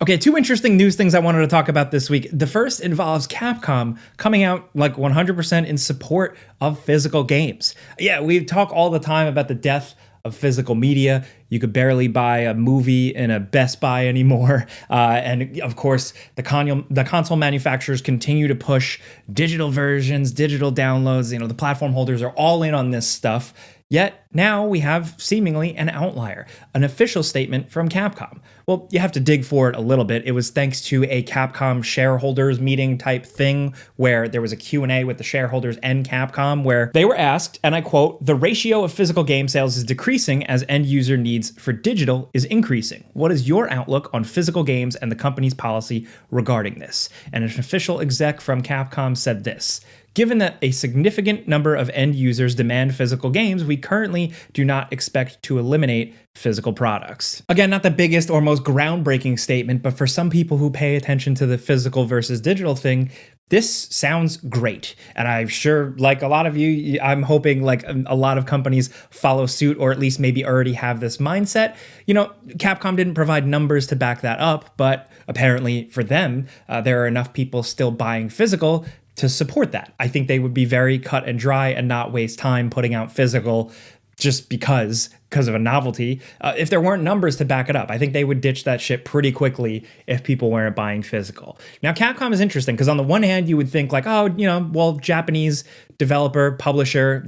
Okay, two interesting news things I wanted to talk about this week. The first involves Capcom coming out like 100% in support of physical games. Yeah, we talk all the time about the death of physical media. You could barely buy a movie in a Best Buy anymore. And of course, the console manufacturers continue to push digital versions, digital downloads. The platform holders are all in on this stuff. Yet now we have seemingly an outlier, an official statement from Capcom. Well, you have to dig for it a little bit. It was thanks to a Capcom shareholders meeting type thing where there was a Q&A with the shareholders and Capcom where they were asked, and I quote, "The ratio of physical game sales is decreasing as end user needs for digital is increasing. What is your outlook on physical games and the company's policy regarding this?" And an official exec from Capcom said this: "Given that a significant number of end users demand physical games, we currently do not expect to eliminate physical products." Again, not the biggest or most groundbreaking statement, but for some people who pay attention to the physical versus digital thing, this sounds great. And I'm sure, like a lot of you, I'm hoping like a lot of companies follow suit or at least maybe already have this mindset. Capcom didn't provide numbers to back that up, but apparently for them, there are enough people still buying physical to support that. I think they would be very cut and dry and not waste time putting out physical just because of a novelty. If there weren't numbers to back it up, I think they would ditch that shit pretty quickly if people weren't buying physical. Now, Capcom is interesting because on the one hand, you would think like, Japanese developer, publisher,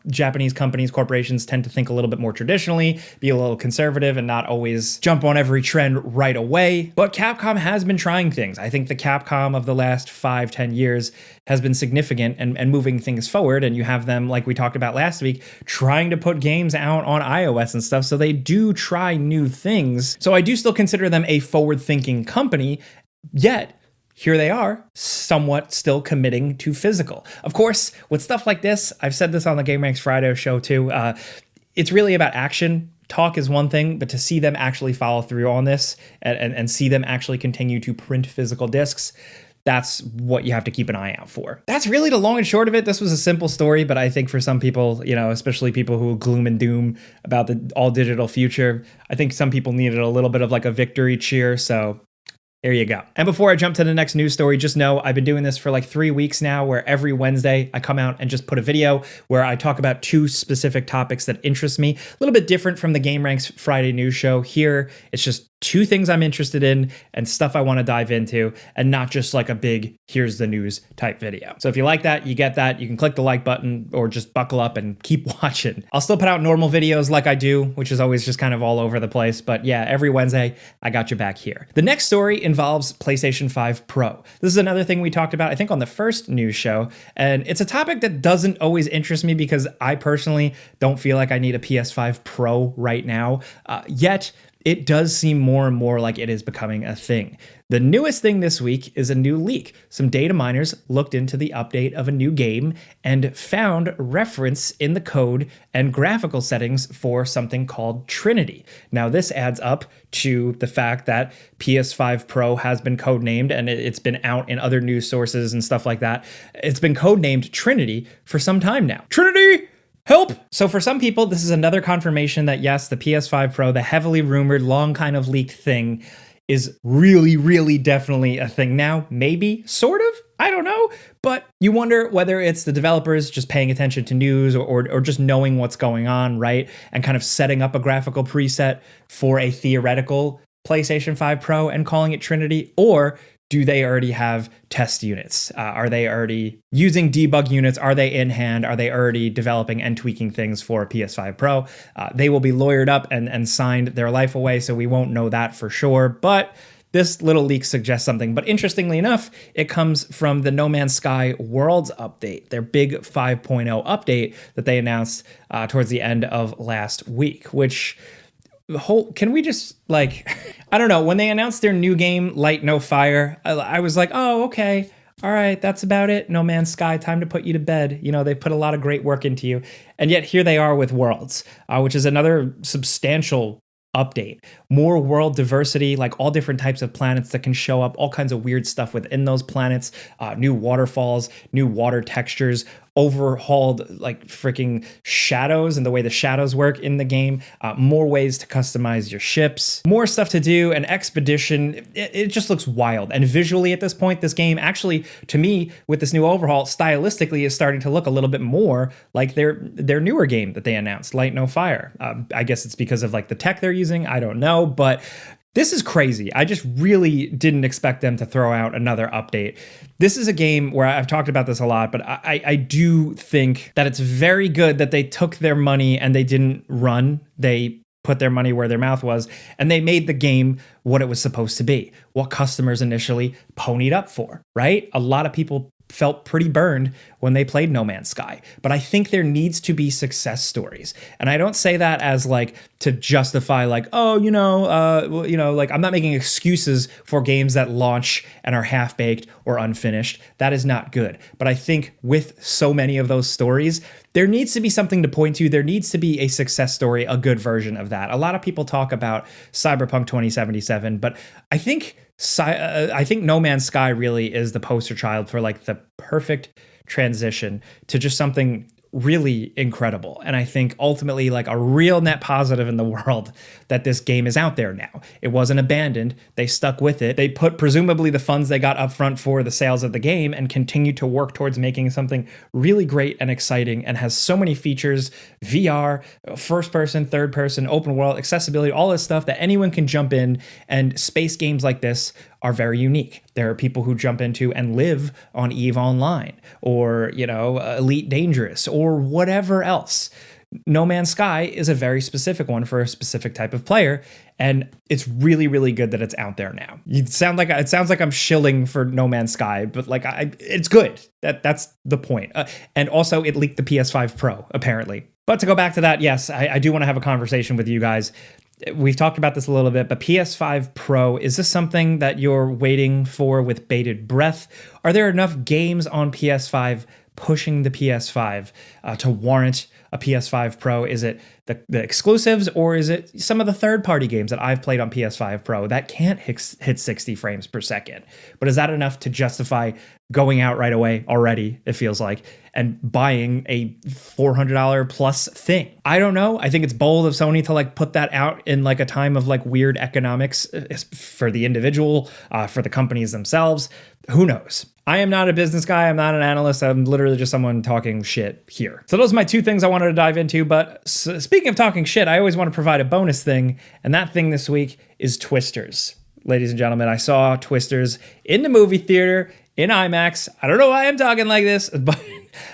Japanese companies, corporations tend to think a little bit more traditionally, be a little conservative and not always jump on every trend right away. But Capcom has been trying things. I think the Capcom of the last 5-10 years has been significant and moving things forward. And you have them, like we talked about last week, trying to put games out on iOS and stuff. So they do try new things. So I do still consider them a forward-thinking company, yet here they are, somewhat still committing to physical. Of course, with stuff like this, I've said this on the Game Ranks Friday show too, it's really about action. Talk is one thing, but to see them actually follow through on this and see them actually continue to print physical discs, that's what you have to keep an eye out for. That's really the long and short of it. This was a simple story, but I think for some people, especially people who gloom and doom about the all digital future, I think some people needed a little bit of like a victory cheer. So there you go. And before I jump to the next news story, just know I've been doing this for like 3 weeks now, where every Wednesday I come out and just put a video where I talk about 2 specific topics that interest me. A little bit different from the Game Ranks Friday news show. Here, it's just 2 things I'm interested in and stuff I want to dive into, and not just like a big here's the news type video. So if you like that, you get that, you can click the like button or just buckle up and keep watching. I'll still put out normal videos like I do, which is always just kind of all over the place. But yeah, every Wednesday, I got you back here. The next story involves PlayStation 5 Pro. This is another thing we talked about, I think, on the first news show. And it's a topic that doesn't always interest me because I personally don't feel like I need a PS5 Pro right now. Yet, it does seem more and more like it is becoming a thing. The newest thing this week is a new leak. Some data miners looked into the update of a new game and found reference in the code and graphical settings for something called Trinity. Now, this adds up to the fact that PS5 Pro has been codenamed, and it's been out in other news sources and stuff like that. It's been codenamed Trinity for some time now. Trinity! Help! So for some people, this is another confirmation that yes, the PS5 Pro, the heavily rumored, long kind of leaked thing, is really, really definitely a thing now. Maybe, sort of, I don't know. But you wonder whether it's the developers just paying attention to news or just knowing what's going on, right? And kind of setting up a graphical preset for a theoretical PlayStation 5 Pro and calling it Trinity, or do they already have test units? Are they already using debug units? Are they in hand? Are they already developing and tweaking things for PS5 Pro? They will be lawyered up and signed their life away, so we won't know that for sure. But this little leak suggests something. But interestingly enough, it comes from the No Man's Sky Worlds update, their big 5.0 update that they announced towards the end of last week, which can we just I don't know, when they announced their new game, Light No Fire, I was like, oh, okay, all right, that's about it. No Man's Sky, time to put you to bed. They put a lot of great work into you. And yet here they are with Worlds, which is another substantial update. More world diversity, like all different types of planets that can show up, all kinds of weird stuff within those planets, new waterfalls, new water textures, overhauled like freaking shadows and the way the shadows work in the game, more ways to customize your ships, more stuff to do, an expedition. It just looks wild. And visually at this point, this game actually, to me, with this new overhaul, stylistically is starting to look a little bit more like their newer game that they announced, Light No Fire. I guess it's because of like the tech they're using. I don't know, but this is crazy. I just really didn't expect them to throw out another update. This is a game where I've talked about this a lot, but I do think that it's very good that they took their money and they didn't run. They put their money where their mouth was, and they made the game what it was supposed to be, what customers initially ponied up for, right? A lot of people felt pretty burned when they played No Man's Sky. But I think there needs to be success stories. And I don't say that as like to justify like, oh, like I'm not making excuses for games that launch and are half-baked or unfinished. That is not good. But I think with so many of those stories, there needs to be something to point to. There needs to be a success story, a good version of that. A lot of people talk about Cyberpunk 2077, but I think No Man's Sky really is the poster child for like the perfect transition to just something really incredible. And I think ultimately like a real net positive in the world that this game is out there now. It wasn't abandoned. They stuck with it. They put presumably the funds they got up front for the sales of the game and continue to work towards making something really great and exciting and has so many features, VR, first person, third person, open world, accessibility, all this stuff that anyone can jump in. And space games like this are very unique. There are people who jump into and live on EVE Online or, Elite Dangerous or whatever else. No Man's Sky is a very specific one for a specific type of player, and it's really, really good that it's out there now. It sounds like I'm shilling for No Man's Sky, but like it's good. That's the point. And also, it leaked the PS5 Pro apparently. But to go back to that, yes, I do want to have a conversation with you guys. We've talked about this a little bit, but PS5 Pro, is this something that you're waiting for with bated breath? Are there enough games on PS5 pushing the PS5 to warrant a PS5 Pro? Is it the exclusives, or is it some of the third-party games that I've played on PS5 Pro that can't hit 60 frames per second? But is that enough to justify going out right away already, it feels like, and buying a $400 plus thing? I don't know. I think it's bold of Sony to like put that out in like a time of like weird economics for the individual, for the companies themselves. Who knows? I am not a business guy. I'm not an analyst. I'm literally just someone talking shit here. So those are my two things I wanted to dive into. But speaking of talking shit, I always want to provide a bonus thing. And that thing this week is Twisters. Ladies and gentlemen, I saw Twisters in the movie theater in IMAX. I don't know why I'm talking like this,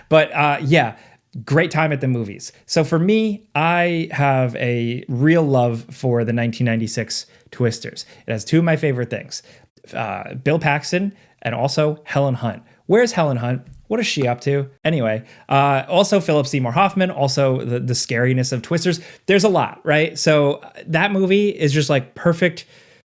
but yeah, great time at the movies. So for me, I have a real love for the 1996 Twisters. It has two of my favorite things. Bill Paxton and also Helen Hunt. Where's Helen Hunt? What is she up to? Anyway, also Philip Seymour Hoffman, also the scariness of Twisters. There's a lot, right? So that movie is just like perfect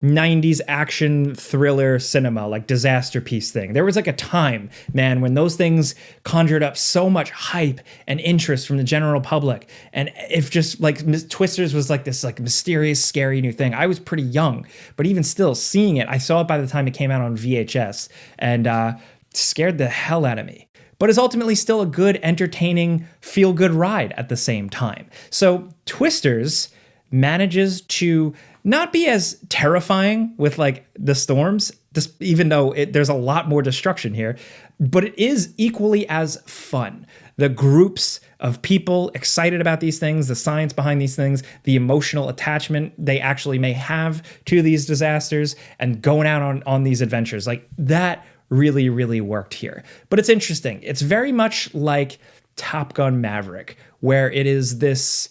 90s action thriller cinema, like disaster piece thing. There was like a time, man, when those things conjured up so much hype and interest from the general public. And if just like Twisters was like this like mysterious, scary new thing. I was pretty young, but even still seeing it, I saw it by the time it came out on VHS and scared the hell out of me. But it's ultimately still a good, entertaining, feel-good ride at the same time. So Twisters manages to not be as terrifying with like the storms, even though there's a lot more destruction here, but it is equally as fun. The groups of people excited about these things, the science behind these things, the emotional attachment they actually may have to these disasters and going out on these adventures, like that really, really worked here. But it's interesting. It's very much like Top Gun Maverick, where it is this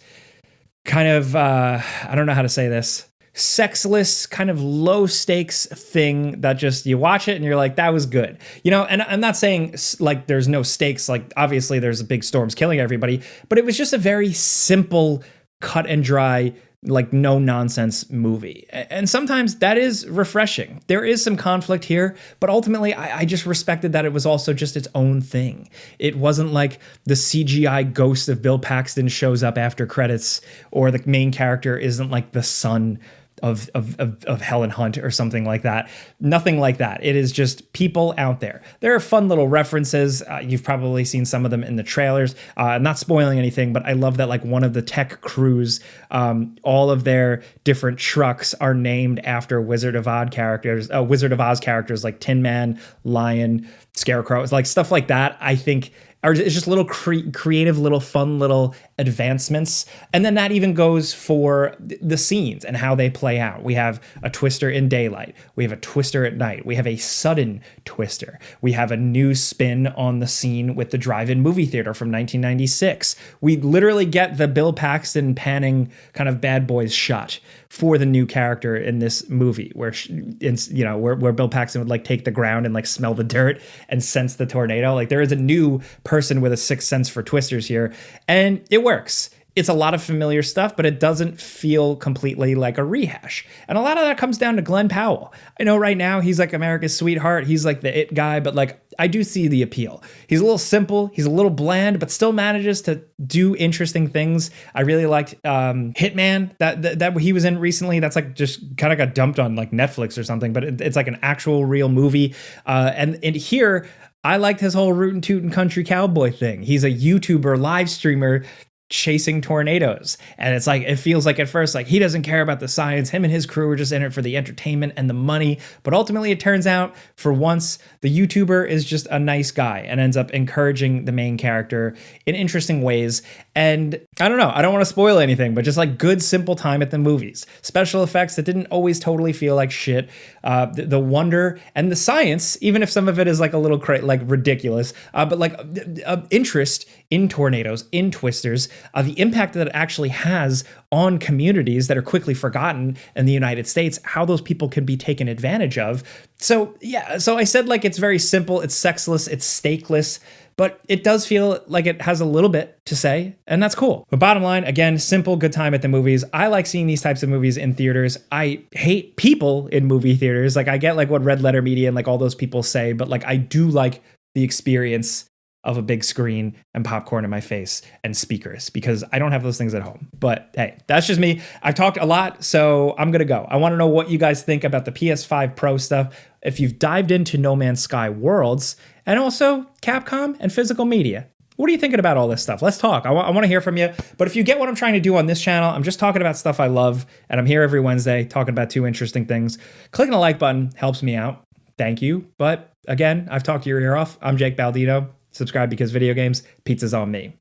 kind of, I don't know how to say this, sexless, kind of low stakes thing that just you watch it and you're like, that was good. And I'm not saying like there's no stakes, like obviously there's big storms killing everybody, but it was just a very simple, cut and dry, like no nonsense movie. And sometimes that is refreshing. There is some conflict here, but ultimately I just respected that it was also just its own thing. It wasn't like the CGI ghost of Bill Paxton shows up after credits, or the main character isn't like the son of Helen Hunt or something like that. Nothing like that. It is just people out there. There are fun little references. You've probably seen some of them in the trailers. I'm not spoiling anything, but I love that like one of the tech crews, all of their different trucks are named after Wizard of Oz characters like Tin Man, Lion, Scarecrow, like stuff like that. I think it's just little creative, little fun, little advancements. And then that even goes for the scenes and how they play out. We have a twister in daylight. We have a twister at night. We have a sudden twister. We have a new spin on the scene with the drive-in movie theater from 1996. We literally get the Bill Paxton panning kind of Bad Boys shot for the new character in this movie, where where Bill Paxton would like take the ground and like smell the dirt and sense the tornado. Like there is a new person with a sixth sense for twisters here, and it works. It's a lot of familiar stuff, but it doesn't feel completely like a rehash. And a lot of that comes down to Glenn Powell. I know right now he's like America's sweetheart. He's like the it guy, but like I do see the appeal. He's a little simple. He's a little bland, but still manages to do interesting things. I really liked Hitman that he was in recently. That's like just kind of got dumped on like Netflix or something, but it's like an actual real movie. And here, I liked his whole rootin' tootin' country cowboy thing. He's a YouTuber live streamer chasing tornadoes. And it's like, it feels like at first, like he doesn't care about the science. Him and his crew are just in it for the entertainment and the money. But ultimately it turns out for once, the YouTuber is just a nice guy and ends up encouraging the main character in interesting ways. And I don't know, I don't want to spoil anything, but just like good, simple time at the movies. Special effects that didn't always totally feel like shit. The wonder and the science, even if some of it is like a little like ridiculous, but like interest in tornadoes, in twisters, the impact that it actually has on communities that are quickly forgotten in the United States, how those people can be taken advantage of. So yeah, so I said like it's very simple, it's sexless, it's stakeless, but it does feel like it has a little bit to say, and that's cool. But bottom line, again, simple, good time at the movies. I like seeing these types of movies in theaters. I hate people in movie theaters. Like I get like what Red Letter Media and like all those people say, but like I do like the experience of a big screen and popcorn in my face and speakers, because I don't have those things at home. But hey, that's just me. I've talked a lot, so I'm gonna go. I want to know what you guys think about the PS5 Pro stuff. If you've dived into No Man's Sky Worlds, and also Capcom and physical media. What are you thinking about all this stuff? Let's talk. I want to hear from you. But if you get what I'm trying to do on this channel, I'm just talking about stuff I love, and I'm here every Wednesday talking about two interesting things. Clicking the like button helps me out. Thank you. But again, I've talked your ear off. I'm Jake Baldino. Subscribe because video games, pizza's on me.